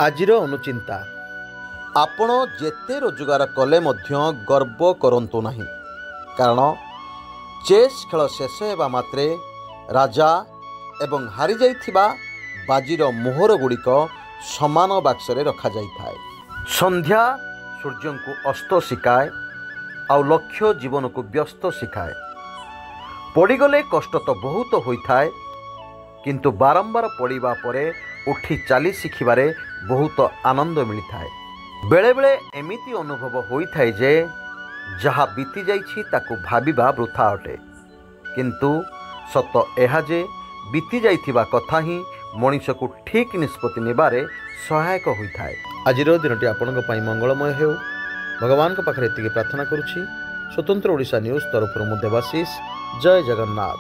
ଆଜିର ଅନୁଚିନ୍ତା। ଆପଣ ଯେତେ ରୋଜଗାର କଲେ ମଧ୍ୟ ଗର୍ବ କରନ୍ତୁ ନାହିଁ, କାରଣ ଚେସ୍ ଖେଳ ଶେଷ ହେବା ମାତ୍ରେ ରାଜା ଏବଂ ହାରିଯାଇଥିବା ବାଜିର ମୋହର ଗୁଡ଼ିକ ସମାନ ବାକ୍ସରେ ରଖାଯାଇଥାଏ। ସନ୍ଧ୍ୟା ସୂର୍ଯ୍ୟଙ୍କୁ ଅସ୍ତ ଶିଖାଏ, ଆଉ ଲକ୍ଷ୍ୟ ଜୀବନକୁ ବ୍ୟସ୍ତ ଶିଖାଏ। ପଡ଼ିଗଲେ କଷ୍ଟ ତ ବହୁତ ହୋଇଥାଏ, କିନ୍ତୁ ବାରମ୍ବାର ପଡ଼ିବା ପରେ ଉଠି ଚାଲି ଶିଖିବାରେ ବହୁତ ଆନନ୍ଦ ମିଳିଥାଏ। ବେଳେବେଳେ ଏମିତି ଅନୁଭବ ହୋଇଥାଏ ଯେ ଯାହା ବିତି ଯାଇଛି ତାକୁ ଭାବିବା ବୃଥା ଅଟେ, କିନ୍ତୁ ସତ ଏହା ଯେ ବିତି ଯାଇଥିବା କଥା ହିଁ ମଣିଷକୁ ଠିକ୍ ନିଷ୍ପତ୍ତି ନେବାରେ ସହାୟକ ହୋଇଥାଏ। ଆଜିର ଦିନଟି ଆପଣଙ୍କ ପାଇଁ ମଙ୍ଗଳମୟ ହେଉ, ଭଗବାନଙ୍କ ପାଖରେ ଏତିକି ପ୍ରାର୍ଥନା କରୁଛି। ସ୍ୱତନ୍ତ୍ର ଓଡ଼ିଶା ନ୍ୟୁଜ୍ ତରଫରୁ ମୁଁ ଦେବାଶିଷ। ଜୟ ଜଗନ୍ନାଥ।